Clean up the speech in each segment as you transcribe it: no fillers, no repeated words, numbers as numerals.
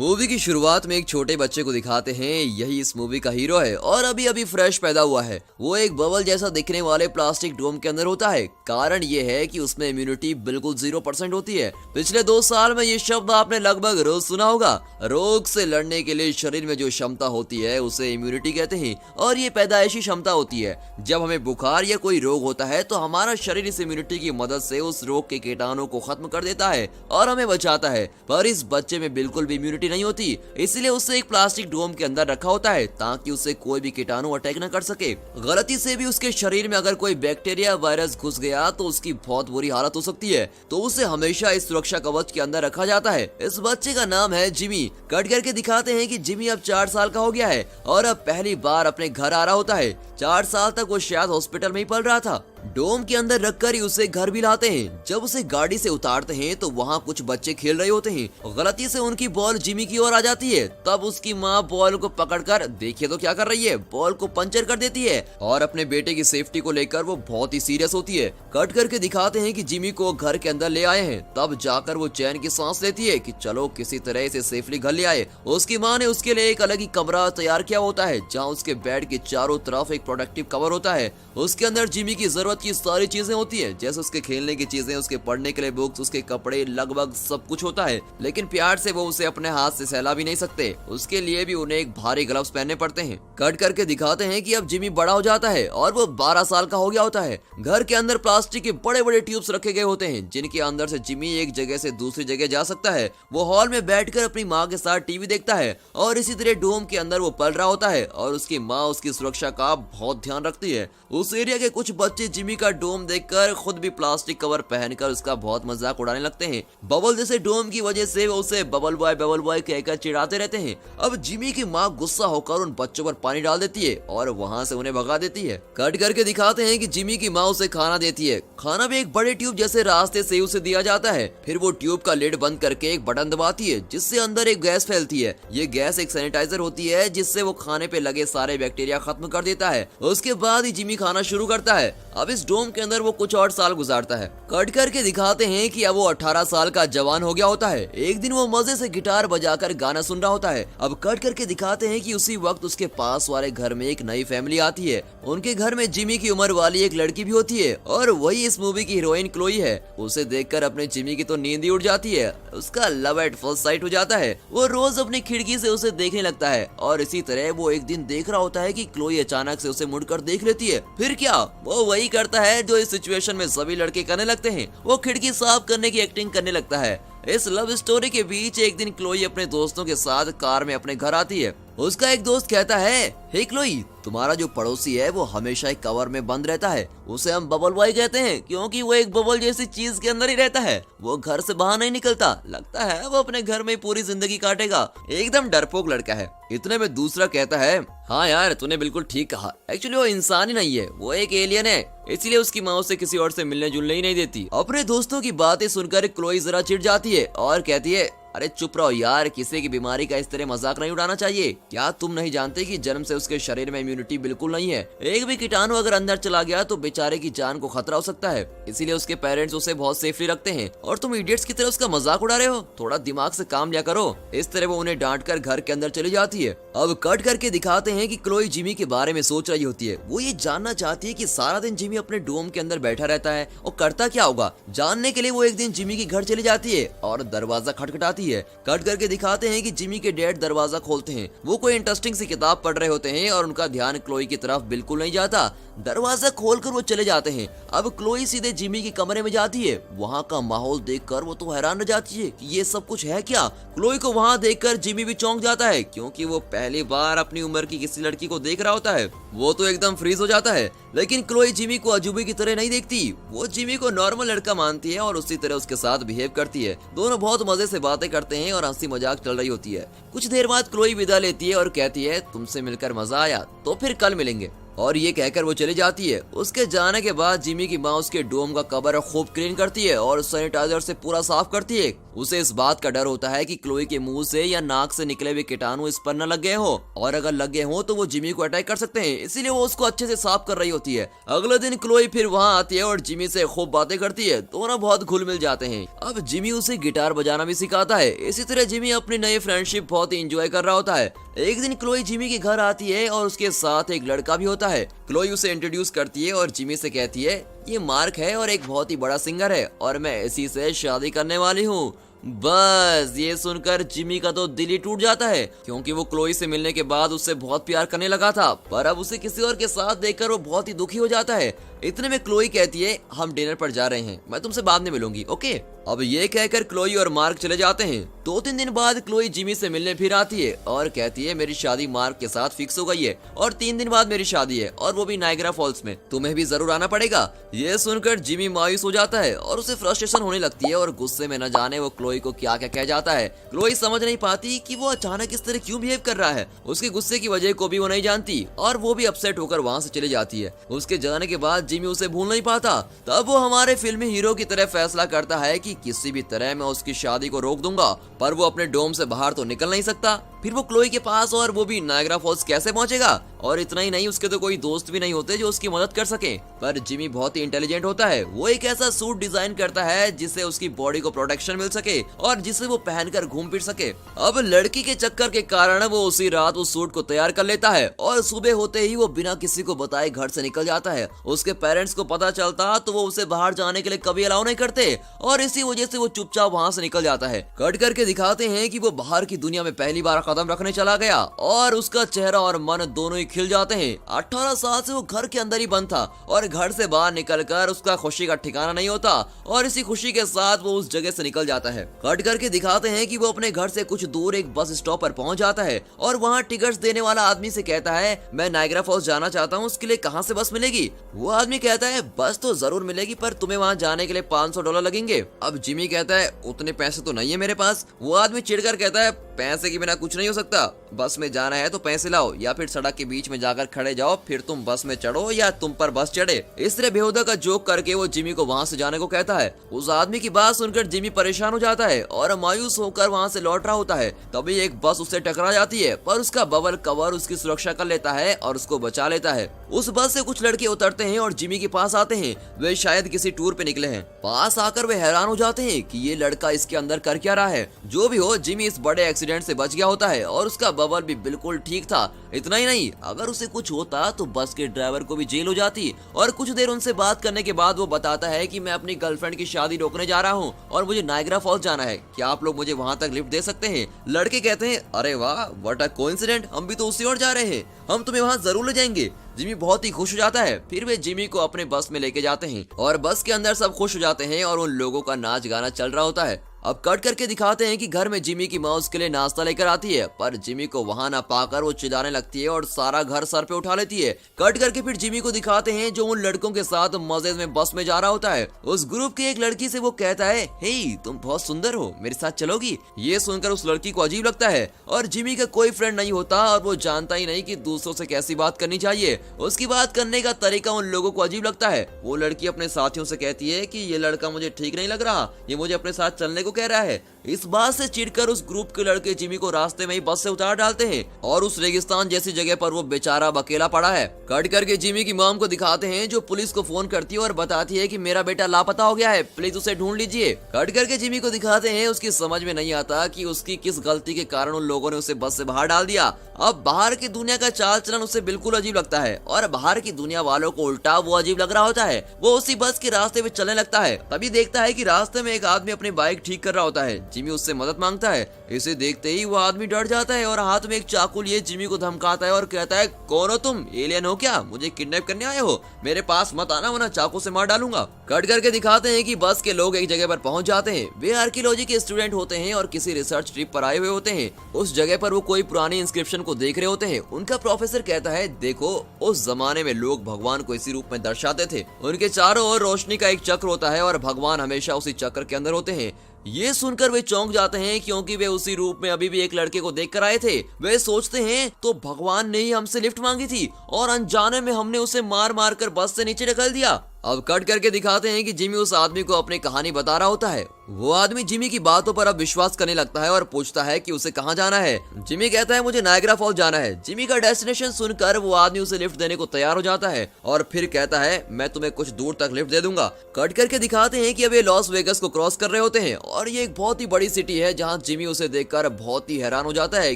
Movie की शुरुआत में एक छोटे बच्चे को दिखाते हैं। यही इस मूवी का हीरो है और अभी अभी फ्रेश पैदा हुआ है। वो एक बबल जैसा दिखने वाले प्लास्टिक डोम के अंदर होता है। कारण ये है कि उसमें इम्यूनिटी बिल्कुल 0% होती है। पिछले 2 साल में ये शब्द आपने लगभग रोज सुना होगा। रोग से लड़ने के लिए शरीर में जो क्षमता होती है उसे इम्यूनिटी कहते हैं और ये पैदाइशी क्षमता होती है। जब हमें बुखार या कोई रोग होता है तो हमारा शरीर इस इम्यूनिटी की मदद से उस रोग के कीटाणु को खत्म कर देता है और हमें बचाता है। पर इस बच्चे में बिल्कुल भी इम्यूनिटी नहीं होती, इसलिए उसे एक प्लास्टिक डोम के अंदर रखा होता है ताकि उसे कोई भी कीटाणु अटैक न कर सके। गलती से भी उसके शरीर में अगर कोई बैक्टीरिया वायरस घुस गया तो उसकी बहुत बुरी हालत हो सकती है, तो उसे हमेशा इस सुरक्षा कवच के अंदर रखा जाता है। इस बच्चे का नाम है जिमी। कट करके दिखाते हैं कि जिमी अब 4 साल का हो गया है और अब पहली बार अपने घर आ रहा होता है। 4 साल तक वो शायद हॉस्पिटल में ही पल रहा था। डोम के अंदर रखकर ही उसे घर भी लाते हैं। जब उसे गाड़ी से उतारते हैं तो वहाँ कुछ बच्चे खेल रहे होते हैं। गलती से उनकी बॉल जिमी की ओर आ जाती है। तब उसकी माँ बॉल को पकड़कर देखिए तो क्या कर रही है, बॉल को पंचर कर देती है और अपने बेटे की सेफ्टी को लेकर वो बहुत ही सीरियस होती है। कट करके दिखाते हैं कि जिमी को घर के अंदर ले आए हैं। तब जाकर वो चैन की सांस लेती है कि चलो किसी तरह से सेफली घर ले आए। उसकी माँ ने उसके लिए एक अलग ही कमरा तैयार किया होता है जहाँ उसके बेड के चारों तरफ एक प्रोटेक्टिव कवर होता है। उसके अंदर जिमी की जरूरत की सारी चीजें होती है, जैसे उसके खेलने की चीजें, उसके पढ़ने के लिए बुक्स, उसके कपड़े, लगभग सब कुछ होता है। लेकिन प्यार से वो उसे अपने हाथ से सहला भी नहीं सकते। उसके लिए भी उन्हें एक भारी ग्लव्स पहनने पड़ते हैं। कट करके दिखाते हैं कि अब जिमी बड़ा हो जाता है और वो 12 साल का हो गया होता है। घर के अंदर प्लास्टिक के बड़े बड़े ट्यूब्स रखे गए होते हैं जिनके अंदर से जिमी एक जगह से दूसरी जगह जा सकता है। वो हॉल में बैठकर अपनी माँ के साथ टीवी देखता है और इसी तरह डोम के अंदर वो पल रहा होता है और उसकी माँ उसकी सुरक्षा का बहुत ध्यान रखती है। उस एरिया के कुछ बच्चे जिमी का डोम देखकर खुद भी प्लास्टिक कवर पहनकर उसका बहुत मजाक उड़ाने लगते हैं। बबल जैसे डोम की वजह से वो उसे बबल बॉय कहकर चिढ़ाते रहते हैं। अब जिमी की माँ गुस्सा होकर उन बच्चों पर पानी डाल देती है और वहाँ से उन्हें भगा देती है। कट करके दिखाते हैं कि जिमी की माँ उसे खाना देती है। खाना भी एक बड़े ट्यूब जैसे रास्ते से उसे दिया जाता है। फिर वो ट्यूब का लिड बंद करके एक बटन दबाती है जिससे अंदर एक गैस फैलती है। ये गैस एक सैनिटाइजर होती है जिससे वो खाने पे लगे सारे बैक्टीरिया खत्म कर देता है। उसके बाद ही जिमी खाना शुरू करता है। अब इस डोम के अंदर वो कुछ और साल गुजारता है। कट करके दिखाते हैं कि अब वो 18 साल का जवान हो गया होता है। एक दिन वो मजे से गिटार बजाकर गाना सुन रहा होता है। अब कट करके दिखाते हैं कि उसी वक्त उसके पास वाले घर में एक नई फैमिली आती है। उनके घर में जिमी की उम्र वाली एक लड़की भी होती है और वही इस मूवी की हीरोइन क्लोई है। उसे देखकर अपने जिमी की तो नींद ही उड़ जाती है। उसका लव एट फर्स्ट साइट हो जाता है। वो रोज अपनी खिड़की से उसे देखने लगता है और इसी तरह वो एक दिन देख रहा होता है कि क्लोई अचानक से उसे मुड़कर देख लेती है। फिर क्या, वो वही करता है जो इस सिचुएशन में सभी लड़के करने लगते हैं। वो खिड़की साफ करने की एक्टिंग करने लगता है। इस लव स्टोरी के बीच एक दिन क्लोई अपने दोस्तों के साथ कार में अपने घर आती है। उसका एक दोस्त कहता है, हे क्लोई, तुम्हारा जो पड़ोसी है वो हमेशा एक कवर में बंद रहता है। उसे हम बबल बॉय कहते हैं क्योंकि वो एक बबल जैसी चीज के अंदर ही रहता है। वो घर से बाहर नहीं निकलता। लगता है वो अपने घर में पूरी जिंदगी काटेगा। एकदम डरपोक लड़का है। इतने में दूसरा कहता है, हाँ यार, तूने बिल्कुल ठीक कहा। एक्चुअली वो इंसान ही नहीं है, वो एक एलियन है। इसलिए उसकी माँ उसे किसी और से मिलने जुलने ही नहीं देती। अपने दोस्तों की बातें सुनकर क्लोई जरा चिढ़ जाती है और कहती है, अरे चुप रहो यार, किसी की बीमारी का इस तरह मजाक नहीं उड़ाना चाहिए। क्या तुम नहीं जानते कि जन्म से उसके शरीर में इम्यूनिटी बिल्कुल नहीं है। एक भी कीटाणु अगर अंदर चला गया तो बेचारे की जान को खतरा हो सकता है। इसीलिए उसके पेरेंट्स उसे बहुत सेफली रखते हैं और तुम इडियट्स की तरह उसका मजाक उड़ा रहे हो। थोड़ा दिमाग से काम लिया करो। इस तरह वो उन्हें डांट कर घर के अंदर चली जाती है। अब कट करके दिखाते हैं कि क्लोई जिमी के बारे में सोच रही होती है। वो ये जानना चाहती है कि सारा दिन जिमी अपने डोम के अंदर बैठा रहता है और करता क्या होगा। जानने के लिए वो एक दिन जिमी के घर चली जाती है और दरवाजा खटखटाती है। कट करके दिखाते हैं कि जिमी के डैड दरवाजा खोलते हैं। वो कोई इंटरेस्टिंग सी किताब पढ़ रहे होते हैं और उनका ध्यान क्लोई की तरफ बिल्कुल नहीं जाता। दरवाजा खोलकर वो चले जाते हैं। अब क्लोई सीधे जिमी के कमरे में जाती है। वहाँ का माहौल देखकर वो तो हैरान रह जाती है कि ये सब कुछ है क्या। क्लोई को वहाँ देखकर जिमी भी चौंक जाता है क्योंकि वो पहली बार अपनी उम्र की किसी लड़की को देख रहा होता है। वो तो एकदम फ्रीज हो जाता है। लेकिन क्लोई जिमी को अजूबे की तरह नहीं देखती। वो जिमी को नॉर्मल लड़का मानती है और उसी तरह उसके साथ बिहेव करती है। दोनों बहुत मजे से बातें करते हैं और हंसी मजाक चल रही होती है। कुछ देर बाद क्लोई विदा लेती है और कहती है, तुमसे मिलकर मजा आया, तो फिर कल मिलेंगे। और ये कहकर वो चली जाती है। उसके जाने के बाद जिमी की माँ उसके डोम का कवर खूब क्लीन करती है और सैनिटाइजर से पूरा साफ करती है। उसे इस बात का डर होता है कि क्लोई के मुंह से या नाक से निकले हुए कीटाणु इस पर न लग गए हो, और अगर लग गए हो तो वो जिमी को अटैक कर सकते हैं, इसीलिए वो उसको अच्छे से साफ कर रही होती है। अगले दिन क्लोई फिर वहाँ आती है और जिमी से खूब बातें करती है। दोनों बहुत घुल मिल जाते हैं। अब जिमी उसे गिटार बजाना भी सिखाता है। इसी तरह जिमी अपनी नई फ्रेंडशिप बहुत ही इंजॉय कर रहा होता है। एक दिन क्लोई जिमी के घर आती है और उसके साथ एक लड़का भी होता है। क्लोई उसे इंट्रोड्यूस करती है और जिमी से कहती है, ये मार्क है और एक बहुत ही बड़ा सिंगर है और मैं इसी से शादी करने वाली हूँ। बस ये सुनकर जिमी का तो दिल ही टूट जाता है, क्योंकि वो क्लोई से मिलने के बाद उससे बहुत प्यार करने लगा था, पर अब उसे किसी और के साथ देखकर वो बहुत ही दुखी हो जाता है। इतने में क्लोई कहती है, हम डिनर पर जा रहे हैं, मैं तुमसे बाद में मिलूंगी, ओके। अब ये कहकर क्लोई और मार्क चले जाते हैं। 2-3 दिन बाद क्लोई जिमी से मिलने फिर आती है और कहती है, मेरी शादी मार्क के साथ फिक्स हो गई है और 3 दिन बाद मेरी शादी है और वो भी नायग्रा फॉल्स में, तुम्हें भी जरूर आना पड़ेगा। ये सुनकर जिमी मायूस हो जाता है और उसे फ्रस्ट्रेशन होने लगती है और गुस्से में न जाने वो क्लोई को क्या क्या कह जाता है। क्लोई समझ नहीं पाती कि वो अचानक इस तरह क्यों बिहेव कर रहा है। उसके गुस्से की वजह को भी वो नहीं जानती और वो भी अपसेट होकर वहाँ से चली जाती है। उसके जाने के बाद जिमी उसे भूल नहीं पाता। तब वो हमारे फिल्मी हीरो की तरह फैसला करता है कि किसी भी तरह मैं उसकी शादी को रोक दूंगा, पर वो अपने डोम से बाहर तो निकल नहीं सकता। फिर वो क्लोई के पास और वो भी नायग्रा फॉल्स कैसे पहुंचेगा? और इतना ही नहीं, उसके तो कोई दोस्त भी नहीं होते जो उसकी मदद कर सके। पर जिमी बहुत ही इंटेलिजेंट होता है। वो एक ऐसा सूट डिजाइन करता है जिससे उसकी बॉडी को प्रोटेक्शन मिल सके और जिसे वो पहनकर घूम फिर सके। अब लड़की के चक्कर के कारण वो उसी रात उस सूट को तैयार कर लेता है और सुबह होते ही वो बिना किसी को बताए घर से निकल जाता है। उसके पेरेंट्स को पता चलता तो वो उसे बाहर जाने के लिए कभी अलाउ नहीं करते और इसी वजह से वो चुपचाप वहाँ से निकल जाता है। कट करके दिखाते हैं कि वो बाहर की दुनिया में पहली बार कदम रखने चला गया और उसका चेहरा और मन दोनों ही खिल जाते हैं। 18 साल से वो घर के अंदर ही बंद था और घर से बाहर निकलकर उसका खुशी का ठिकाना नहीं होता और इसी खुशी के साथ वो उस जगह से निकल जाता है। कट करके दिखाते हैं कि वो अपने घर से कुछ दूर एक बस स्टॉप पर पहुंच जाता है और वहाँ टिकट्स देने वाला आदमी से कहता है, मैं नायग्रा फॉल्स जाना चाहता हूँ, उसके लिए कहाँ से बस मिलेगी? वो आदमी कहता है, बस तो जरूर मिलेगी पर तुम्हें वहाँ जाने के लिए $500 लगेंगे। अब जिमी कहता है, उतने पैसे तो नहीं है मेरे पास। वो आदमी चिढ़कर कहता है, पैसे के बिना कुछ नहीं हो सकता, बस में जाना है तो पैसे लाओ या फिर सड़क के बीच में जाकर खड़े जाओ, फिर तुम बस में चढ़ो या तुम पर बस चढ़े। इस तरह बेहुदा का जोक करके वो जिमी को वहाँ से जाने को कहता है। उस आदमी की बात सुनकर जिमी परेशान हो जाता है और मायूस होकर वहाँ से लौट रहा होता है। तभी एक बस उससे टकरा जाती है, पर उसका बबल कवर उसकी सुरक्षा कर लेता है और उसको बचा लेता है। उस बस से कुछ लड़के उतरते हैं और जिमी के पास आते हैं। वे शायद किसी टूर पे निकले हैं। पास आकर वे हैरान हो जाते हैं कि ये लड़का इसके अंदर कर क्या रहा है। जो भी हो, जिमी इस बड़े एक्सीडेंट से बच गया होता है और उसका बबल भी बिल्कुल ठीक था। इतना ही नहीं, अगर उसे कुछ होता तो बस के ड्राइवर को भी जेल हो जाती। और कुछ देर उनसे बात करने के बाद वो बताता है कि मैं अपनी गर्लफ्रेंड की शादी रोकने जा रहा हूँ और मुझे नायग्रा फॉल्स जाना है, क्या आप लोग मुझे वहाँ तक लिफ्ट दे सकते हैं? लड़के कहते हैं, अरे वाह, व्हाट अ कोइंसिडेंट, हम भी तो उसी ओर जा रहे हैं, हम तुम्हें वहाँ जरूर ले जाएंगे। जिमी बहुत ही खुश हो जाता है। फिर वे जिमी को अपने बस में लेके जाते हैं और बस के अंदर सब खुश हो जाते हैं और उन लोगों का नाच गाना चल रहा होता है। अब कट करके दिखाते हैं कि घर में जिमी की माँ उसके लिए नाश्ता लेकर आती है, पर जिमी को वहाँ ना पाकर वो चिल्लाने लगती है और सारा घर सर पे उठा लेती है। कट करके फिर जिमी को दिखाते हैं जो उन लड़कों के साथ मजे में बस में जा रहा होता है। उस ग्रुप की एक लड़की से वो कहता है, हे तुम बहुत सुंदर हो, मेरे साथ चलोगी? ये सुनकर उस लड़की को अजीब लगता है और जिमी का कोई फ्रेंड नहीं होता और वो जानता ही नहीं कि दूसरों से कैसी बात करनी चाहिए। उसकी बात करने का तरीका उन लोगों को अजीब लगता है। वो लड़की अपने साथियों से कहती है कि ये लड़का मुझे ठीक नहीं लग रहा, ये मुझे अपने साथ चलने को कह रहा है। इस बात से चिढ़कर उस ग्रुप के लड़के जिमी को रास्ते में ही बस से उतार डालते हैं और उस रेगिस्तान जैसी जगह पर वो बेचारा अकेला पड़ा है। कट करके जिमी की मॉम को दिखाते हैं जो पुलिस को फोन करती है और बताती है कि मेरा बेटा लापता हो गया है, प्लीज उसे ढूंढ लीजिए। कट करके जिमी को दिखाते हैं उसकी समझ में नहीं आता कि उसकी किस गलती के कारण उन लोगों ने उसे बस से बाहर डाल दिया। अब बाहर की दुनिया का चाल चलन उसे बिल्कुल अजीब लगता है और बाहर की दुनिया वालों को उल्टा वो अजीब लग रहा होता है। वो उसी बस के रास्ते में चलने लगता है। तभी देखता है कि रास्ते में एक आदमी अपनी बाइक ठीक कर रहा होता है। जिमी उससे मदद मांगता है। इसे देखते ही वो आदमी डर जाता है और हाथ में एक चाकू लिए जिमी को धमकाता है और कहता है, कौन हो तुम? एलियन हो क्या? मुझे किडनैप करने आए हो? मेरे पास मत आना वरना चाकू से मार डालूंगा। कट करके दिखाते हैं कि बस के लोग एक जगह पर पहुंच जाते हैं। वे आर्कियोलॉजी के स्टूडेंट होते हैं और किसी रिसर्च ट्रिप पर आए हुए होते हैं। उस जगह पर वो कोई पुरानी इंस्क्रिप्शन को देख रहे होते हैं। उनका प्रोफेसर कहता है, देखो उस जमाने में लोग भगवान को इसी रूप में दर्शाते थे। उनके चारों ओर रोशनी का एक चक्र होता है और भगवान हमेशा उसी चक्र के अंदर होते हैं। ये सुनकर वे चौंक जाते हैं क्योंकि वे उसी रूप में अभी भी एक लड़के को देख कर आए थे। वे सोचते हैं तो भगवान ने ही हमसे लिफ्ट मांगी थी और अनजाने में हमने उसे मार मार कर बस से नीचे ढकेल दिया। अब कट करके दिखाते हैं कि जिमी उस आदमी को अपनी कहानी बता रहा होता है। वो आदमी जिमी की बातों पर अब विश्वास करने लगता है और पूछता है कि उसे कहाँ जाना है। जिमी कहता है मुझे नायग्रा फॉल्स जाना है। जिमी का डेस्टिनेशन सुनकर वो आदमी उसे लिफ्ट देने को तैयार हो जाता है और फिर कहता है मैं तुम्हें कुछ दूर तक लिफ्ट दे दूंगा। कट करके दिखाते हैं कि अब ये लॉस वेगस को क्रॉस कर रहे होते हैं और ये एक बहुत ही बड़ी सिटी है जहाँ जिमी उसे देखकर बहुत ही हैरान हो जाता है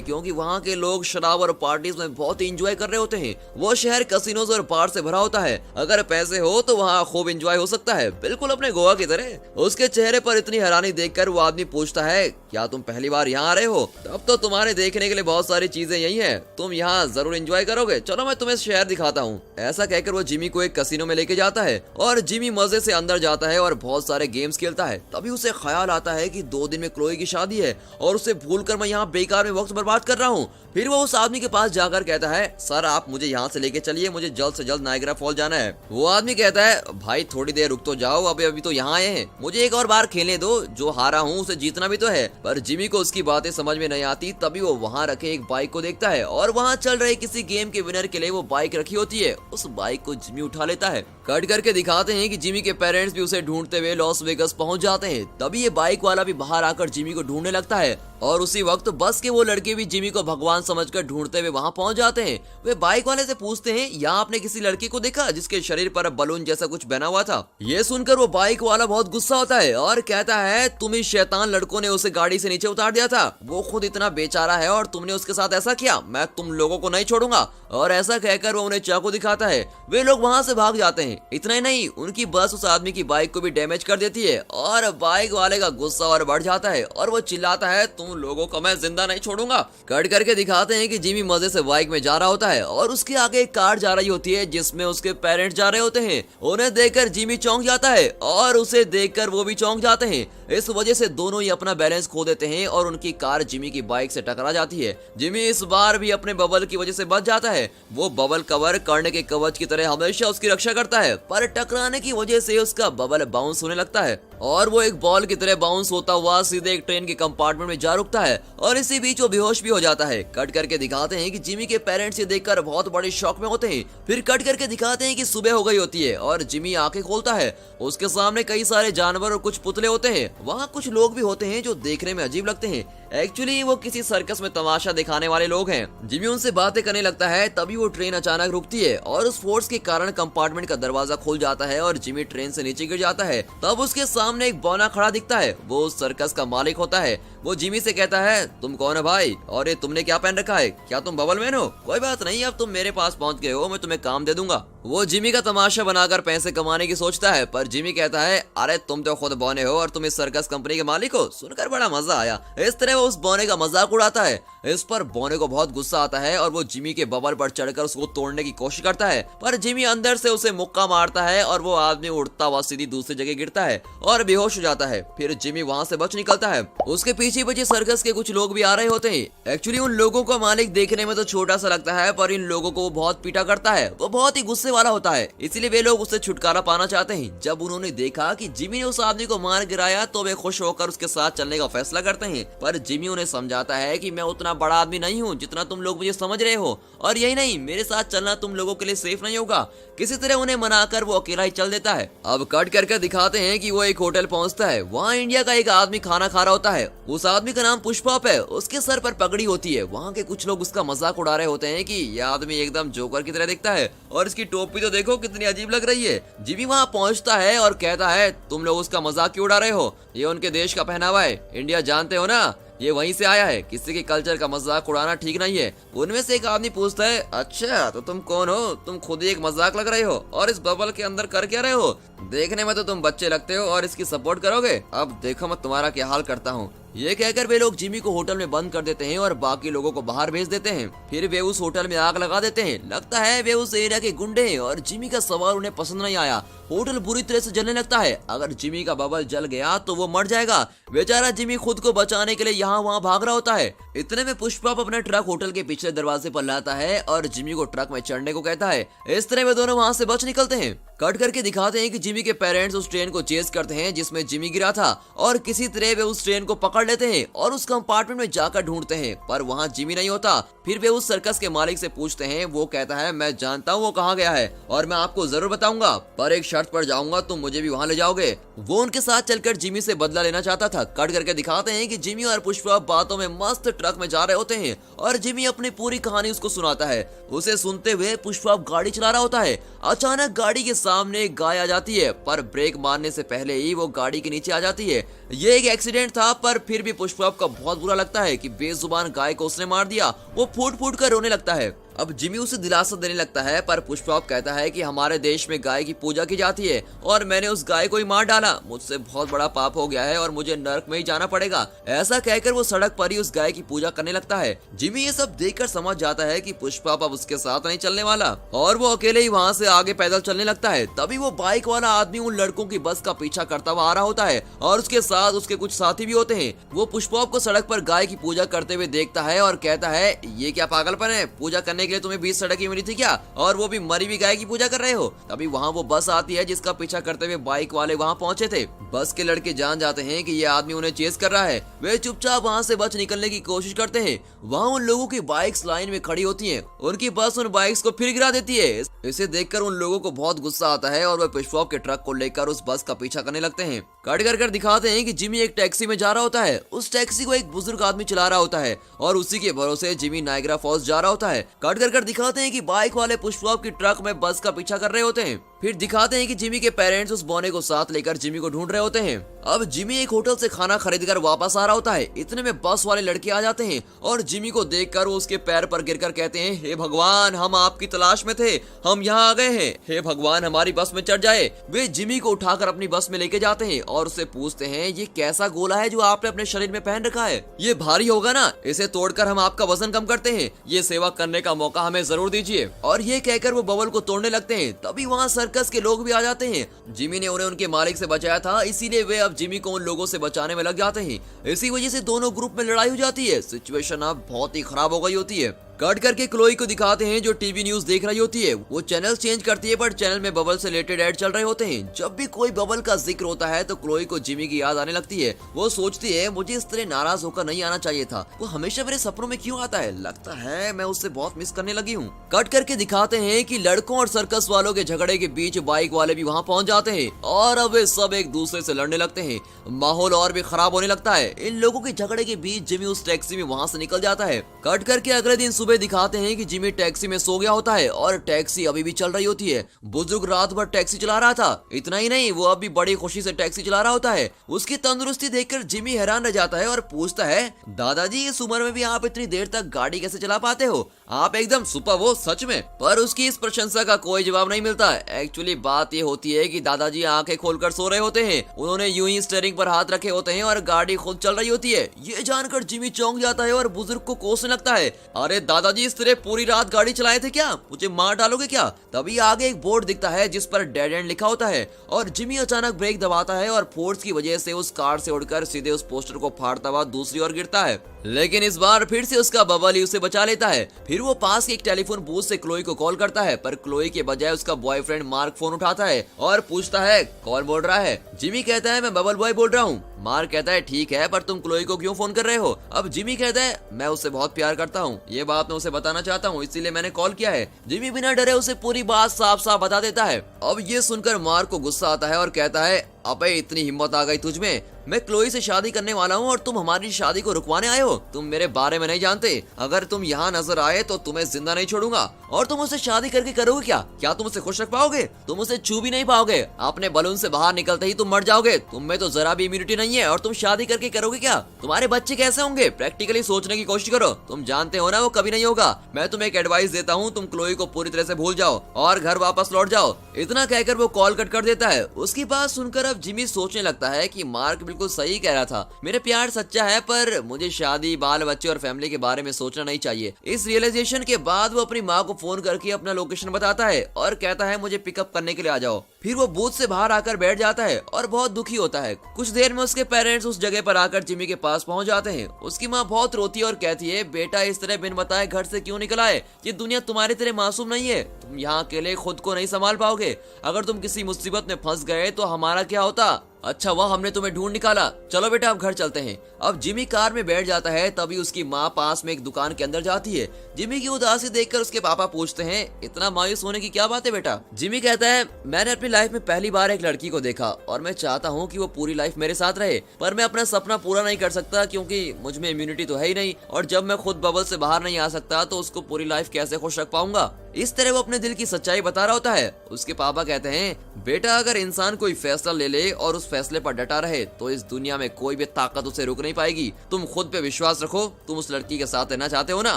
क्योंकि वहाँ के लोग शराब और पार्टीज में बहुत ही इंजॉय कर रहे होते हैं। वो शहर कसिनोज और बार से भरा होता है। अगर पैसे हो तो वहाँ खूब इंजॉय हो सकता है, बिल्कुल अपने गोवा की तरह। उसके चेहरे पर इतनी हैरानी देखकर वो आदमी पूछता है क्या तुम पहली बार यहाँ आ रहे हो? तब तो तुम्हारे देखने के लिए बहुत सारी चीजें यही हैं, तुम यहाँ जरूर एंजॉय करोगे, चलो मैं तुम्हें शहर दिखाता हूँ। ऐसा कहकर वो जिमी को एक कसिनो में लेके जाता है और जिमी मजे से अंदर जाता है और बहुत सारे गेम्स खेलता है। तभी उसे ख्याल आता है कि 2 दिन में क्लोई की शादी है और उसे भूलकर मैं यहाँ बेकार में वक्त बर्बाद कर रहा हूँ। फिर वो उस आदमी के पास जाकर कहता है सर आप मुझे यहाँ से लेके चलिए, मुझे जल्द से जल्द नायग्रा फॉल जाना है। वो आदमी कहता है भाई थोड़ी देर रुक तो जाओ, अभी तो यहाँ आए हैं, मुझे एक और बार खेलने दो, जो हारा हूँ उसे जीतना भी तो है। पर जिमी को उसकी बातें समझ में नहीं आती। तभी वो वहाँ रखे एक बाइक को देखता है और वहाँ चल रहे किसी गेम के विनर के लिए वो बाइक रखी होती है। उस बाइक को जिमी उठा लेता है। कट करके दिखाते हैं कि जिमी के पेरेंट्स भी उसे ढूंढते हुए लॉस वेगस पहुंच जाते हैं। तभी ये बाइक वाला भी बाहर आकर जिमी को ढूंढने लगता है और उसी वक्त बस के वो लड़के भी जिमी को भगवान समझकर ढूंढते हुए वहां पहुंच जाते हैं। वे बाइक वाले से पूछते हैं यहाँ आपने किसी लड़के को देखा जिसके शरीर पर बलून जैसा कुछ बना हुआ था? ये सुनकर वो बाइक वाला बहुत गुस्सा होता है और कहता है तुम इस शैतान लड़कों ने उसे गाड़ी से नीचे उतार दिया था, वो खुद इतना बेचारा है और तुमने उसके साथ ऐसा किया, मैं तुम लोगों को नहीं छोड़ूंगा। और ऐसा कहकर वो उन्हें चाकू दिखाता है। वे लोग वहां से भाग जाते हैं। इतना ही नहीं, उनकी बस उस आदमी की बाइक को भी डैमेज कर देती है और बाइक वाले का गुस्सा और बढ़ जाता है और वो चिल्लाता है तुम लोगों को मैं जिंदा नहीं छोड़ूंगा। कट करके दिखाते हैं कि जिमी मजे से बाइक में जा रहा होता है और उसके आगे एक कार जा रही होती है जिसमें उसके पेरेंट्स जा रहे होते हैं। उन्हें देखकर जिमी चौंक जाता है और उसे देखकर वो भी चौंक जाते हैं। इस वजह से दोनों ही अपना बैलेंस खो देते हैं और उनकी कार जिमी की बाइक से टकरा जाती है। जिमी इस बार भी अपने बबल की वजह से बच जाता है। वो बबल कवर करने के कवच की तरह हमेशा उसकी रक्षा करता है, पर टकराने की वजह से उसका बबल बाउंस होने लगता है और वो एक बॉल की तरह बाउंस होता हुआ सीधे एक ट्रेन के कंपार्टमेंट में जा रुकता है और इसी बीच वो बेहोश भी हो जाता है। कट करके दिखाते हैं कि जिमी के पेरेंट्स ये देखकर बहुत बड़े शॉक में होते हैं। फिर कट करके दिखाते हैं कि सुबह हो गई होती है और जिमी आंखें खोलता है। उसके सामने कई सारे जानवर और कुछ पुतले होते हैं। वहाँ कुछ लोग भी होते हैं जो देखने में अजीब लगते हैं। एक्चुअली वो किसी सर्कस में तमाशा दिखाने वाले लोग हैं। जिमी उनसे बातें करने लगता है। तभी वो ट्रेन अचानक रुकती है और उस फोर्स के कारण कंपार्टमेंट का दरवाजा खुल जाता है और जिमी ट्रेन से नीचे गिर जाता है। तब उसके सामने एक बौना खड़ा दिखता है। वो उस सर्कस का मालिक होता है। वो जिमी से कहता है तुम कौन है भाई और ये तुमने क्या पहन रखा है? क्या तुम बबल मैन हो? कोई बात नहीं, अब तुम मेरे पास पहुंच गए हो, मैं तुम्हें काम दे दूंगा। वो जिमी का तमाशा बनाकर पैसे कमाने की सोचता है, पर जिमी कहता है अरे तुम तो खुद बौने हो और तुम इस सर्कस कंपनी के मालिक हो। सुनकर बड़ा मजा आया। इस तरह वो उस बौने का मजाक उड़ाता है। इस पर बौने को बहुत गुस्सा आता है और वो जिमी के बबल पर चढ़कर उसको तोड़ने की कोशिश करता है, पर जिमी अंदर से उसे मुक्का मारता है और वो आदमी उड़ता हुआ सीधी दूसरी जगह गिरता है और बेहोश हो जाता है। फिर जिमी वहाँ से बच निकलता है। उसके पीछे पीछे सर्कस के कुछ लोग भी आ रहे होते हैं। एक्चुअली उन लोगों का मालिक देखने में तो छोटा सा लगता है, पर इन लोगों को वो बहुत पीटा करता है। वो बहुत ही गुस्से वाला होता है, इसीलिए वे लोग उससे छुटकारा पाना चाहते हैं। जब उन्होंने देखा कि जिमी ने उस आदमी को मार गिराया तो वे खुश होकर उसके साथ चलने का फैसला करते हैं, पर जिमी उन्हें समझाता है कि मैं उतना बड़ा आदमी नहीं हूँ जितना तुम लोग मुझे समझ रहे हो, और यही नहीं, मेरे साथ चलना तुम लोगों के लिए सेफ नहीं होगा। किसी तरह उन्हें मनाकर वो अकेला ही चल देता है। अब कट करके दिखाते हैं कि वो एक होटल पहुंचता है। वहाँ इंडिया का एक आदमी खाना खा रहा होता है। उस आदमी का नाम पुष्पॉप है। उसके सर पर पगड़ी होती है। वहाँ के कुछ लोग उसका मजाक उड़ा रहे होते हैं कि यह आदमी एकदम जोकर की तरह दिखता है और इसकी टोपी तो देखो कितनी अजीब लग रही है। जिमी वहाँ पहुँचता है और कहता है तुम लोग उसका मजाक क्यों उड़ा रहे हो? ये उनके देश का पहनावा है, इंडिया जानते हो ना, ये वहीं से आया है, किसी के कल्चर का मजाक उड़ाना ठीक नहीं है। उनमें से एक आदमी पूछता है अच्छा तो तुम कौन हो? तुम खुद ही एक मजाक लग रहे हो और इस बबल के अंदर कर क्या रहे हो? देखने में तो तुम बच्चे लगते हो और इसकी सपोर्ट करोगे। अब देखो मैं तुम्हारा क्या हाल करता हूँ। ये कहकर वे लोग जिमी को होटल में बंद कर देते हैं और बाकी लोगों को बाहर भेज देते हैं। फिर वे उस होटल में आग लगा देते हैं। लगता है वे उस एरिया के गुंडे हैं और जिमी का सवाल उन्हें पसंद नहीं आया होटल बुरी तरह से जलने लगता है। अगर जिमी का बबल जल गया तो वो मर जाएगा। बेचारा जिमी खुद को बचाने के लिए यहाँ वहाँ भाग रहा होता है। इतने में पुष्पा अपना ट्रक होटल के पिछले दरवाजे पर लाता है और जिमी को ट्रक में चढ़ने को कहता है। इस तरह वे दोनों वहाँ से बच निकलते हैं। कट करके दिखाते हैं कि जिमी के पेरेंट्स उस ट्रेन को चेस करते हैं जिसमें जिमी गिरा था और किसी तरह वे उस ट्रेन को पकड़ लेते हैं और उस कंपार्टमेंट में जाकर ढूंढते हैं, पर वहाँ जिमी नहीं होता। फिर वे उस सर्कस के मालिक से पूछते हैं। वो कहता है मैं जानता हूँ वो कहाँ गया है और मैं आपको जरूर बताऊंगा, पर एक शर्त पर जाऊंगा, तुम मुझे भी वहाँ ले जाओगे। वो उनके साथ चलकर जिमी से बदला लेना चाहता था। कट करके दिखाते हैं कि जिमी और पुष्पा बातों में मस्त ट्रक में जा रहे होते हैं और जिमी अपनी पूरी कहानी उसको सुनाता है। उसे सुनते हुए पुष्पा गाड़ी चला रहा होता है। अचानक गाड़ी के सामने एक गाय आ जाती है, पर ब्रेक मारने से पहले ही वो गाड़ी के नीचे आ जाती है। ये एक एक्सीडेंट था, पर फिर भी पुष्पा को बहुत बुरा लगता है कि बेजुबान गाय को उसने मार दिया। वो फूट फूट कर रोने लगता है। अब जिमी उसे दिलासा देने लगता है, पर पुष्पा कहता है कि हमारे देश में गाय की पूजा की जाती है और मैंने उस गाय को ही मार डाला। मुझसे बहुत बड़ा पाप हो गया है और मुझे नरक में ही जाना पड़ेगा। ऐसा कहकर वो सड़क पर ही उस गाय की पूजा करने लगता है। जिमी ये सब देखकर समझ जाता है कि पुष्पा अब उसके साथ नहीं चलने वाला और वो अकेले ही वहाँ से आगे पैदल चलने लगता है। तभी वो बाइक वाला आदमी उन लड़कों की बस का पीछा करता हुआ आ रहा होता है और उसके साथ उसके कुछ साथी भी होते हैं। वो पुष्पा को सड़क पर गाय की पूजा करते हुए देखता है और कहता है ये क्या पागलपन है, पूजा करने के लिए तुम्हें 20 सड़क मिली थी क्या, और वो भी मरी हुई गाय की पूजा कर रहे हो। तभी वहाँ वो बस आती है जिसका पीछा करते हुए बाइक वाले वहाँ पहुंचे थे। बस के लड़के जान जाते हैं कि ये आदमी उन्हें चेस कर रहा है। वे चुपचाप वहाँ से बच निकलने की कोशिश करते हैं। वहाँ उन लोगों की बाइक्स लाइन में खड़ी होती हैं। उनकी बस उन बाइक्स को फिर गिरा देती है। इसे देखकर उन लोगों को बहुत गुस्सा आता है और वे पुष्पा के ट्रक को लेकर उस बस का पीछा करने लगते हैं। कट कर दिखाते हैं कि जिमी एक टैक्सी में जा रहा होता है। उस टैक्सी को एक बुजुर्ग आदमी चला रहा होता है और उसी के भरोसे जिमी नायग्रा फॉल्स जा रहा होता है। कट कर दिखाते हैं कि बाइक वाले पुष्पा की ट्रक में बस का पीछा कर रहे होते हैं। फिर दिखाते हैं कि जिमी के पेरेंट्स उस बौने को साथ लेकर जिमी को ढूंढ रहे होते हैं। अब जिमी एक होटल से खाना खरीदकर वापस आ रहा होता है। इतने में बस वाले लड़के आ जाते हैं और जिमी को देखकर वो उसके पैर पर गिरकर कहते हैं, हे भगवान, हम आपकी तलाश में थे, हम यहाँ आ गए हैं, हे भगवान हमारी बस में चढ़ जाए। वे जिमी को उठाकर अपनी बस में लेके जाते हैं और उससे पूछते हैं, ये कैसा गोला है जो आपने अपने शरीर में पहन रखा है, ये भारी होगा ना, इसे तोड़कर हम आपका वजन कम करते हैं, ये सेवा करने का मौका हमें जरूर दीजिए। और ये कहकर वो बबल को तोड़ने लगते हैं। तभी वहाँ सर्कस के लोग भी आ जाते हैं। जिमी ने उन्हें उनके मालिक से बचाया था, इसीलिए वे अब जिमी को उन लोगों से बचाने में लग जाते हैं। इसी वजह से दोनों ग्रुप में लड़ाई हो जाती है। सिचुएशन अब बहुत ही खराब हो गई होती है। कट करके क्लोई को दिखाते हैं जो टीवी न्यूज देख रही होती है। वो चैनल चेंज करती है, पर चैनल में बबल से रिलेटेड ऐड चल रहे होते हैं। जब भी कोई बबल का जिक्र होता है तो क्लोई को जिमी की याद आने लगती है। वो सोचती है, मुझे इस तरह नाराज होकर नहीं आना चाहिए था, वो हमेशा मेरे सपनों में क्यों आता है, लगता है मैं उससे बहुत मिस करने लगी हूँ। कट करके दिखाते हैं कि लड़कों और सर्कस वालों के झगड़े के बीच बाइक वाले भी वहाँ पहुँच जाते हैं और अब वे सब एक दूसरे से लड़ने लगते हैं। माहौल और भी खराब होने लगता है। इन लोगों के झगड़े के बीच जिमी उस टैक्सी में वहाँ से निकल जाता है। कट करके अगले दिन सुबह दिखाते हैं कि जिमी टैक्सी में सो गया होता है और टैक्सी अभी भी चल रही होती है। बुजुर्ग रात भर टैक्सी चला रहा था। इतना ही नहीं, वो अभी बड़ी खुशी से टैक्सी चला रहा होता है। उसकी तंदुरुस्ती देखकर जिमी हैरान रह जाता है और पूछता है, दादाजी इस उम्र में भी आप इतनी देर तक गाड़ी कैसे चला पाते हो, आप एकदम सुपर हो सच में। पर उसकी इस प्रशंसा का कोई जवाब नहीं मिलता। एक्चुअली बात ये होती है कि दादाजी आंखें खोलकर सो रहे होते हैं। उन्होंने यूं ही स्टीयरिंग पर हाथ रखे होते हैं और गाड़ी खुद चल रही होती है। ये जानकर जिमी चौंक जाता है और बुजुर्ग को कोसने लगता है, अरे दादाजी इस तरह पूरी रात गाड़ी चलाए थे क्या, मुझे मार डालोगे क्या। तभी आगे एक बोर्ड दिखता है जिस पर डेड एंड लिखा होता है और जिमी अचानक ब्रेक दबाता है और फोर्स की वजह से उस कार से उड़कर सीधे उस पोस्टर को फाड़ता हुआ दूसरी ओर गिरता है। लेकिन इस बार फिर से उसका बबल ही उसे बचा लेता है। फिर वो पास के एक टेलीफोन बूथ से क्लोई को कॉल करता है, पर क्लोई के बजाय उसका बॉयफ्रेंड मार्क फोन उठाता है और पूछता है, कौन बोल रहा है। जिमी कहता है, मैं बबल बॉय बोल रहा हूँ। मार्क कहता है, ठीक है, पर तुम क्लोई को क्यों फोन कर रहे हो। अब जिमी कहता है, मैं उससे बहुत प्यार करता हूँ, ये बात मैं उसे बताना चाहता हूँ, इसीलिए मैंने कॉल किया है। जिमी बिना डरे उसे पूरी बात साफ साफ बता देता है। अब ये सुनकर मार्क को गुस्सा आता है और कहता है, अबे इतनी हिम्मत आ गई तुझमें, मैं क्लोई से शादी करने वाला हूँ और तुम हमारी शादी को रुकवाने आए हो। तुम मेरे बारे में नहीं जानते, अगर तुम यहाँ नजर आए तो तुम्हें जिंदा नहीं छोड़ूंगा। और तुम उससे शादी करके करोगे क्या, क्या तुम उसे खुश रख पाओगे, तुम उसे छू भी नहीं पाओगे। अपने बलून से बाहर निकलते ही तुम मर जाओगे। तुम में तो जरा भी इम्यूनिटी नहीं है और तुम शादी करके करोगे क्या, तुम्हारे बच्चे कैसे होंगे। प्रैक्टिकली सोचने की कोशिश करो, तुम जानते हो ना वो कभी नहीं होगा। मैं तुम्हें एक एडवाइस देता हूँ, तुम क्लोई को पूरी तरह से भूल जाओ और घर वापस लौट जाओ। इतना कहकर वो कॉल कट कर देता है। उसकी बात सुनकर अब जिमी सोचने लगता है कि मार्क बिल्कुल सही कह रहा था, मेरे प्यार सच्चा है पर मुझे शादी, बाल बच्चे और फैमिली के बारे में सोचना नहीं चाहिए। इस रियलाइजेशन के बाद वो अपनी माँ को फोन करके अपना लोकेशन बताता है और कहता है मुझे पिकअप करने के लिए आ जाओ। फिर वो बूथ से बाहर आकर बैठ जाता है और बहुत दुखी होता है। कुछ देर में उसके पेरेंट्स उस जगह पर आकर जिमी के पास पहुंच जाते हैं। उसकी माँ बहुत रोती है और कहती है बेटा इस तरह बिन बताए घर से क्यों निकल आए, ये दुनिया तुम्हारी तरह मासूम नहीं है, तुम यहाँ अकेले खुद को नहीं संभाल पाओगे, अगर तुम किसी मुसीबत में फंस गए तो हमारा क्या होता। अच्छा वह हमने तुम्हें ढूंढ निकाला, चलो बेटा अब घर चलते हैं। अब जिमी कार में बैठ जाता है, तभी उसकी माँ पास में एक दुकान के अंदर जाती है। जिमी की उदासी देखकर उसके पापा पूछते हैं इतना मायूस होने की क्या बात है बेटा। जिमी कहता है मैंने अपनी लाइफ में पहली बार एक लड़की को देखा और मैं चाहता हूँ कि वो पूरी लाइफ मेरे साथ रहे, पर मैं अपना सपना पूरा नहीं कर सकता क्योंकि मुझ में इम्यूनिटी तो है ही नहीं, और जब मैं खुद बबल से बाहर नहीं आ सकता तो उसको पूरी लाइफ कैसे खुश रख पाऊंगा। इस तरह वो अपने दिल की सच्चाई बता रहा होता है। उसके पापा कहते हैं बेटा अगर इंसान कोई फैसला ले ले और उस फैसले पर डटा रहे तो इस दुनिया में कोई भी ताकत उसे रोक नहीं पाएगी। तुम खुद पे विश्वास रखो, तुम उस लड़की के साथ रहना चाहते हो ना,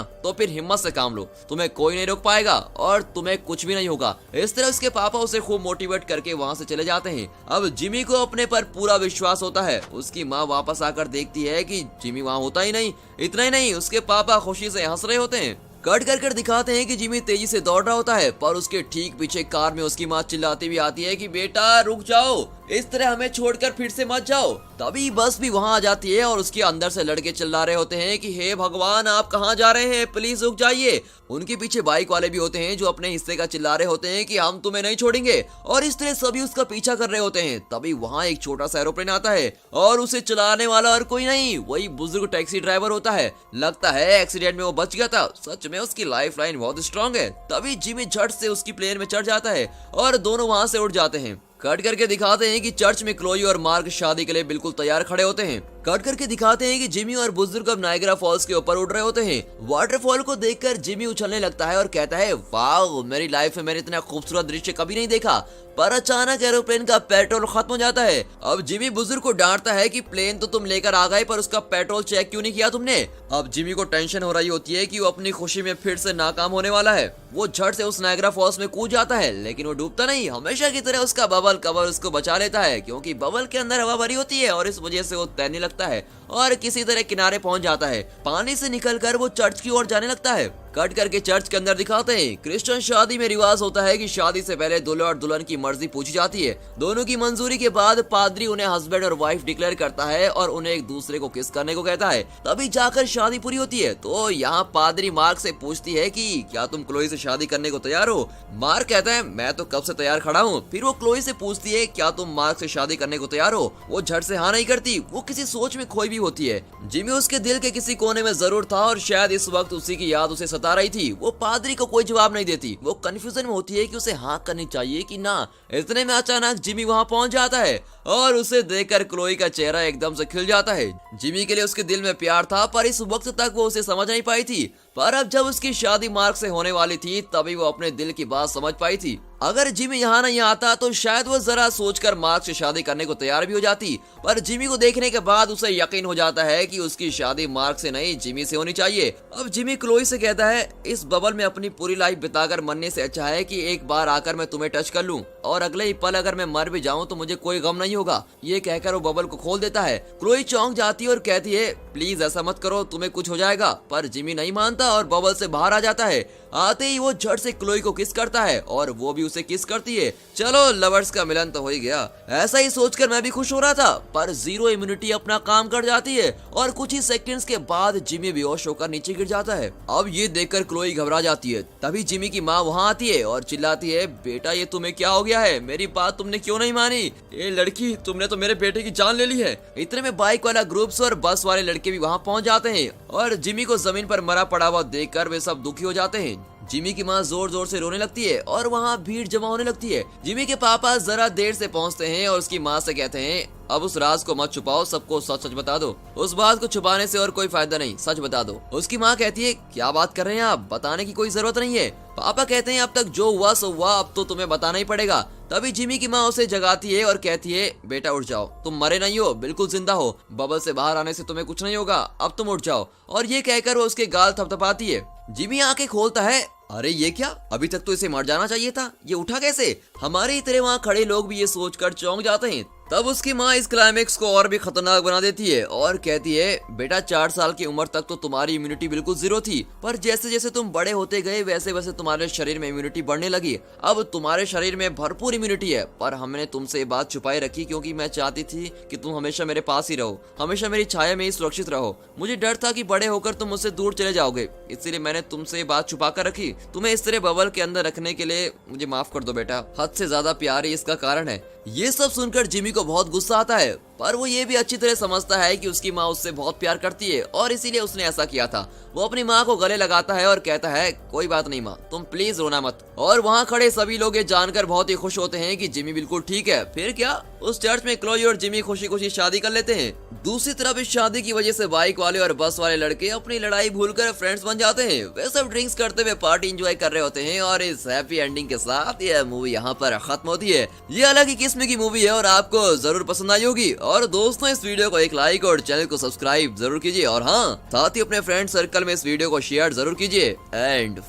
तो फिर हिम्मत से काम लो, तुम्हें कोई नहीं रोक पाएगा और तुम्हें कुछ भी नहीं होगा। इस तरह उसके पापा उसे खूब मोटिवेट करके वहाँ से चले जाते हैं। अब जिमी को अपने पर पूरा विश्वास होता है। उसकी माँ वापस आकर देखती है कि जिमी वहाँ होता ही नहीं। इतना ही नहीं, उसके पापा खुशी से हंस रहे होते हैं। कट कर दिखाते हैं कि जिमी तेजी से दौड़ रहा होता है, पर उसके ठीक पीछे कार में उसकी माँ चिल्लाती भी आती है कि बेटा रुक जाओ, इस तरह हमें छोड़कर फिर से मत जाओ। तभी बस भी वहाँ आ जाती है और उसके अंदर से लड़के चिल्ला रहे होते हैं कि हे भगवान आप कहाँ जा रहे हैं, प्लीज रुक जाइए। उनके पीछे बाइक वाले भी होते हैं जो अपने हिस्से का चिल्ला रहे होते हैं कि हम तुम्हें नहीं छोड़ेंगे, और इस तरह सभी उसका पीछा कर रहे होते हैं। तभी वहाँ एक छोटा सा एरोप्लेन आता है और उसे चलाने वाला और कोई नहीं, वही बुजुर्ग टैक्सी ड्राइवर होता है। लगता है एक्सीडेंट में वो बच गया था, सच में उसकी लाइफ लाइन बहुत स्ट्रांग है। तभी जिमी झट से उसकी प्लेन में चढ़ जाता है और दोनों वहाँ से उड़ जाते हैं। कट करके दिखाते हैं कि चर्च में क्लोई और मार्क शादी के लिए बिल्कुल तैयार खड़े होते हैं। कट करके दिखाते हैं कि जिमी और बुजुर्ग अब नायग्रा फॉल्स के ऊपर उड़ रहे होते हैं। वाटरफॉल को देखकर जिमी उछलने लगता है और कहता है वाह मेरी लाइफ में मैंने इतना खूबसूरत दृश्य कभी नहीं देखा। पर अचानक एरोप्लेन का पेट्रोल खत्म हो जाता है। अब जिमी बुजुर्ग को डांटता है कि प्लेन तो तुम लेकर आ गए पर उसका पेट्रोल चेक क्यों नहीं किया तुमने। अब जिमी को टेंशन हो रही होती है कि वो अपनी खुशी में फिर से नाकाम होने वाला है। वो झट से उस नायग्रा फॉल्स में कूद जाता है, लेकिन वो डूबता नहीं। हमेशा की तरह उसका बबल कवर उसको बचा लेता है, क्योंकि बबल के अंदर हवा भरी होती है और इस वजह से वो तैरने लगता है और किसी तरह किनारे पहुंच जाता है। पानी से निकलकर वो चर्च की ओर जाने लगता है। कट करके चर्च के अंदर दिखाते हैं क्रिश्चियन शादी में रिवाज होता है कि शादी से पहले दूल्हा और दुल्हन की मर्जी पूछी जाती है। दोनों की मंजूरी के बाद पादरी उन्हें हस्बैंड और वाइफ डिक्लेयर करता है और उन्हें एक दूसरे को किस करने को कहता है, तभी जाकर शादी पूरी होती है। तो यहाँ पादरी मार्क से पूछती है कि क्या तुम क्लोई से शादी करने को तैयार हो। मार्क कहता है मैं तो कब से तैयार खड़ा हूँ। फिर वो क्लोई से पूछती है क्या तुम मार्क से शादी करने को तैयार हो। वो झट से हाँ नहीं करती, वो किसी सोच में खोई भी होती है। जिमी उसके दिल के किसी कोने में जरूर था और शायद इस वक्त उसी की याद उसे सता रही थी। वो पादरी को कोई जवाब नहीं देती। वो कंफ्यूजन में होती है कि उसे हाँ करनी चाहिए कि ना। इतने में अचानक जिमी वहाँ पहुँच जाता है और उसे देखकर क्लोई का चेहरा एकदम से खिल जाता है। जिमी के लिए उसके दिल में प्यार था, पर इस वक्त तक वो उसे समझ नहीं पाई थी। पर अब जब उसकी शादी मार्क से होने वाली थी तभी वो अपने दिल की बात समझ पाई थी। अगर जिमी यहाँ नहीं आता तो शायद वो जरा सोचकर मार्क से शादी करने को तैयार भी हो जाती। पर जिमी को देखने के बाद उसे यकीन हो जाता है कि उसकी शादी मार्क से नहीं जिमी से होनी चाहिए। अब जिमी क्लोई से कहता है इस बबल में अपनी पूरी लाइफ बिताकर मरने से अच्छा है कि एक बार आकर मैं तुम्हें टच कर लूं और अगले ही पल अगर मैं मर भी जाऊं तो मुझे कोई गम नहीं होगा। ये कहकर वो बबल को खोल देता है। क्लोई चौंक जाती है और कहती है प्लीज ऐसा मत करो, तुम्हें कुछ हो जाएगा। पर जिमी नहीं मानता और बबल से बाहर आ जाता है। आते ही वो झट से क्लोई को किस करता है और वो भी उसे किस करती है। चलो लवर्स का मिलन तो हो ही गया। ऐसा ही सोचकर मैं भी खुश हो रहा था, पर जीरो इम्यूनिटी अपना काम कर जाती है और कुछ ही सेकंड्स के बाद जिमी बेहोश होकर नीचे गिर जाता है। अब ये देखकर क्लोई घबरा जाती है। तभी जिमी की माँ वहाँ आती है और चिल्लाती है बेटा ये तुम्हें क्या हो गया है, मेरी बात तुमने क्यों नहीं मानी। ये लड़की तुमने तो मेरे बेटे की जान ले ली है। इतने में बाइक वाला ग्रुप्स और बस वाले लड़के भी वहाँ पहुँच जाते हैं और जिमी को जमीन पर मरा पड़ा हुआ देखकर वे सब दुखी हो जाते हैं। जिमी की माँ जोर जोर से रोने लगती है और वहाँ भीड़ जमा होने लगती है। जिमी के पापा जरा देर से पहुँचते हैं और उसकी माँ से कहते हैं अब उस राज को मत छुपाओ, सबको सच सच बता दो। उस बात को छुपाने से और कोई फायदा नहीं, सच बता दो। उसकी माँ कहती है क्या बात कर रहे हैं आप, बताने की कोई जरूरत नहीं है। पापा कहते हैं अब तक जो हुआ सो हुआ, अब तो तुम्हें बताना ही पड़ेगा। तभी जिमी की माँ उसे जगाती है और कहती है बेटा उठ जाओ, तुम मरे नहीं हो, बिल्कुल जिंदा हो। बबल से बाहर आने से तुम्हें कुछ नहीं होगा, अब तुम उठ जाओ। और ये कहकर वो उसके गाल थपथपाती है। जिमी आंखें खोलता है अरे ये क्या, अभी तक तो इसे मर जाना चाहिए था, ये उठा कैसे? हमारे ही तरह वहाँ खड़े लोग भी ये सोचकर चौंक जाते हैं। तब उसकी माँ इस क्लाइमेक्स को और भी खतरनाक बना देती है और कहती है बेटा 4 साल की उम्र तक तो तुम्हारी इम्यूनिटी बिल्कुल 0 थी, पर जैसे जैसे तुम बड़े होते गए वैसे वैसे तुम्हारे शरीर में इम्यूनिटी बढ़ने लगी। अब तुम्हारे शरीर में भरपूर इम्यूनिटी है, पर हमने तुमसे ये बात छुपाई रखी क्योंकि मैं चाहती थी कि तुम हमेशा मेरे पास ही रहो, हमेशा मेरी छाया में ही सुरक्षित रहो। मुझे डर था कि बड़े होकर तुम मुझसे दूर चले जाओगे, इसलिए मैंने तुमसे ये बात छुपा कर रखी। तुम्हें इस तरह बबल के अंदर रखने के लिए मुझे माफ कर दो बेटा, हद से ज्यादा प्यार ही इसका कारण है। ये सब सुनकर जिमी को बहुत गुस्सा आता है, पर वो ये भी अच्छी तरह समझता है कि उसकी माँ उससे बहुत प्यार करती है और इसीलिए उसने ऐसा किया था। वो अपनी माँ को गले लगाता है और कहता है कोई बात नहीं माँ, तुम प्लीज रोना मत। और वहाँ खड़े सभी लोग ये जानकर बहुत ही खुश होते हैं कि जिमी बिल्कुल ठीक है। फिर क्या, उस चर्च में क्लोई और जिमी खुशी खुशी शादी कर लेते हैं। दूसरी तरफ इस शादी की वजह से बाइक वाले और बस वाले लड़के अपनी लड़ाई भूलकर फ्रेंड्स बन जाते हैं। वे सब ड्रिंक्स करते हुए पार्टी एंजॉय कर रहे होते हैं और इस हैप्पी एंडिंग के साथ यह मूवी यहाँ पर खत्म होती है। ये अलग ही किस्म की मूवी है और आपको जरूर पसंद आई होगी। और दोस्तों इस वीडियो को एक लाइक और चैनल को सब्सक्राइब जरूर कीजिए और हाँ, साथ ही अपने फ्रेंड सर्कल में इस वीडियो को शेयर जरूर कीजिए। एंड